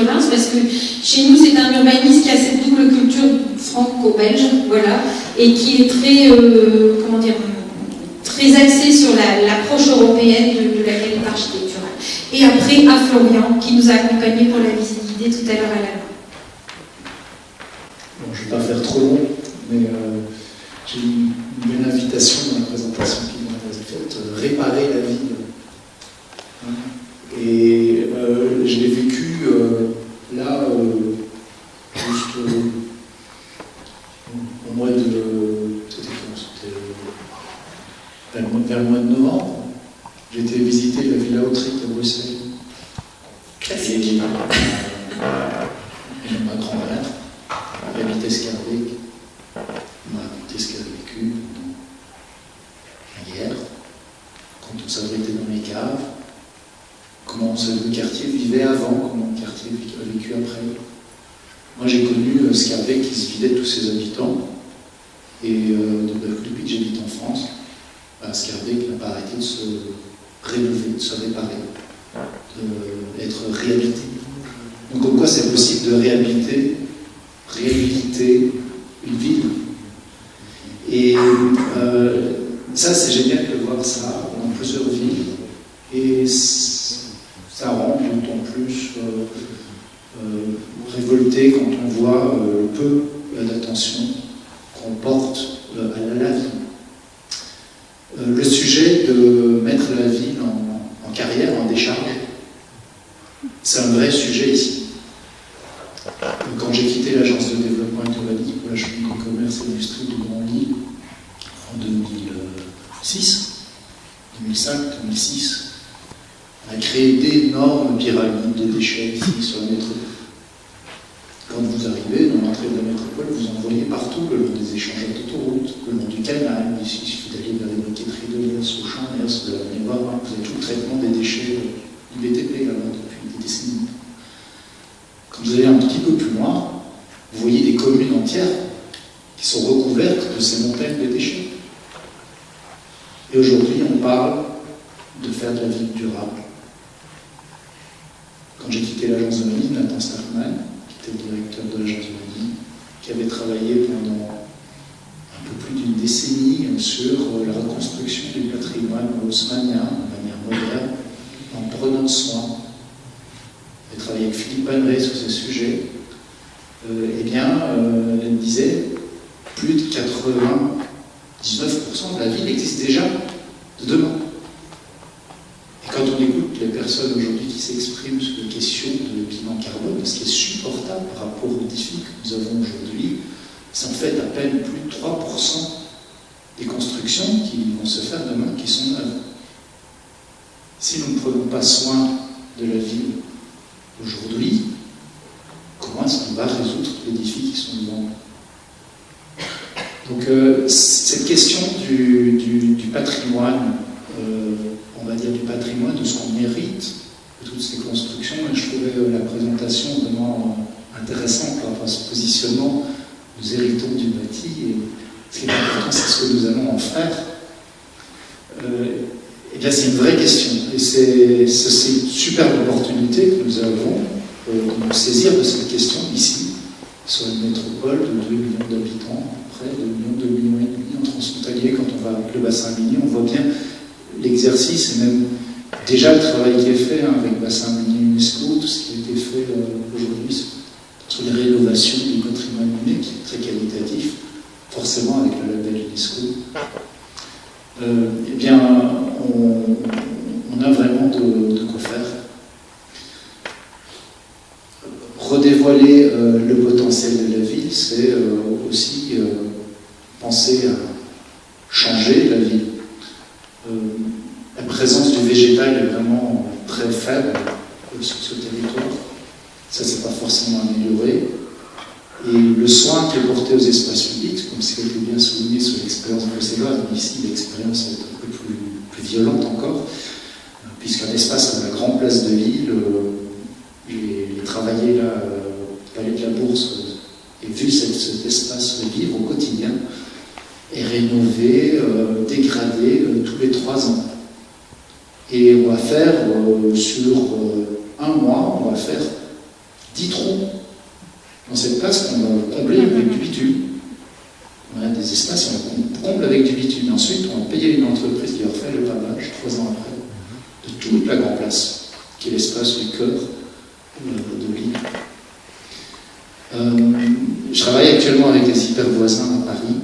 Bartholin, parce que chez nous, c'est un urbaniste qui a cette double culture franco-belge, voilà, et qui est très, très axé sur l'approche européenne de la qualité architecturale. Et après, à Florian, qui nous a accompagnés pour la visite guidée tout à l'heure à la main. Bon, je ne vais pas faire trop long, mais j'ai une belle invitation dans la présentation qui m'a été faite, réparer la ville. Et je l'ai vécu là, juste au mois de... C'était vers le mois de novembre. J'ai été visiter la Villa Autric à Bruxelles. Classique. Et ma grand-mère habitait Scarbeck. Elle m'a raconté ce qu'elle a vécu hier, quand on s'abritait dans les caves, comment le quartier vivait avant, comment le quartier a vécu après. Moi j'ai connu Scarbeck qui se vidait de tous ses habitants, et depuis que j'habite en France, Scarbeck n'a pas arrêté de se rénover, de se réparer, d'être réhabilité. Donc comme quoi c'est possible de réhabiliter une ville. Et ça c'est génial de voir ça dans plusieurs villes, et ça rend d'autant plus révolté quand on voit le peu d'attention qu'on porte à la ville. Le sujet de mettre la ville en carrière, en décharge, c'est un vrai sujet ici. Quand j'ai quitté l'agence de développement et d'urbanisme pour la Chambre de commerce et d'industrie de Grandly en 2006, 2005, 2006, on a créé d'énormes pyramides de déchets ici sur la métropole. Quand vous arrivez dans l'entrée de la métropole, vous en voyez partout, le long des échangeurs d'autoroute, le long du canal. Ici, il suffit d'aller vers les briqueteries de Liers, Auchan, de la Mémoire. Vous avez tout le traitement des déchets du BTP là-bas depuis des décennies. Quand vous allez un petit peu plus loin, vous voyez des communes entières qui sont recouvertes de ces montagnes de déchets. Et aujourd'hui, on parle de faire de la ville durable. Quand j'ai quitté l'agence de Manille, Nathan Starkman, qui était le directeur de l'agence de Manille, qui avait travaillé pendant un peu plus d'une décennie sur la reconstruction du patrimoine haussmannien de manière moderne, en prenant soin. J'ai travaillé avec Philippe Paneret sur ce sujet. Elle me disait plus de 99% de la ville existe déjà de demain. Et quand on écoute les personnes aujourd'hui qui s'expriment sur les questions de bilan carbone, ce qui est supportable par rapport aux défis que nous avons aujourd'hui, c'est en fait à peine plus de 3% des constructions qui vont se faire demain qui sont neuves. Si nous ne prenons pas soin de la ville aujourd'hui, comment est-ce qu'on va résoudre les défis qui sont devant nous? Donc cette question du patrimoine, on va dire du patrimoine, de ce qu'on mérite de toutes ces constructions, et je trouvais la présentation vraiment intéressante par rapport à ce positionnement. Nous héritons du bâti, et ce qui est important, c'est ce que nous allons en faire. Eh bien, c'est une vraie question, et c'est une superbe opportunité que nous avons de nous saisir de cette question ici, sur une métropole de 2 millions d'habitants, près de 2 millions et demi en transfrontalier. Quand on va avec le bassin minier, on voit bien l'exercice et même déjà le travail qui est fait avec le bassin minier UNESCO, tout ce qui a été fait aujourd'hui sur les rénovations du patrimoine minier, qui est très qualitatif, forcément avec le label UNESCO. Eh bien, on a vraiment de quoi faire. Redévoiler le potentiel de la ville, c'est aussi penser à changer la ville. La présence du végétal est vraiment très faible sur ce territoire. Ça, c'est pas forcément amélioré. Et le soin qui est porté aux espaces publics, comme ce qui a été bien souligné sur l'expérience bruxelloise, mais ici l'expérience est un peu plus violente encore, puisqu'un espace comme la grande place de Lille, j'ai travaillé là, au Palais de la Bourse, et vu cet espace vivre au quotidien, est rénové, dégradé tous les 3 ans. Et on va faire, sur un mois, on va faire 10 trous dans cette place qu'on va combler avec du bitume. On a des espaces, on comble avec du bitume. Ensuite, on va payer une entreprise qui va faire le pavage 3 ans après de toute la grande place, qui est l'espace du cœur de l'île. Je travaille actuellement avec des hyper voisins à Paris.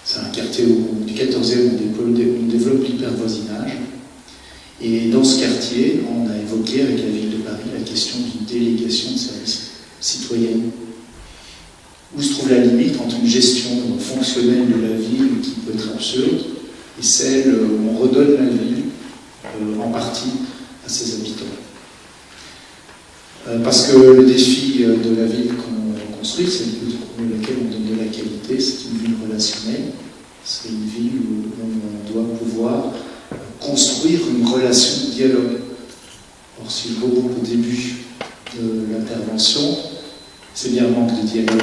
C'est un quartier du 14e où on développe l'hyper-voisinage. Et dans ce quartier, on a évoqué avec la ville de Paris la question d'une délégation de services citoyenne. Où se trouve la limite entre une gestion fonctionnelle de la ville qui peut être absurde et celle où on redonne la ville en partie à ses habitants. Parce que le défi de la ville qu'on construit, c'est laquelle on donne de la qualité, c'est une ville relationnelle, c'est une ville où on doit pouvoir construire une relation de dialogue. Or, si je remonte au début de l'intervention, c'est bien un manque de dialogue.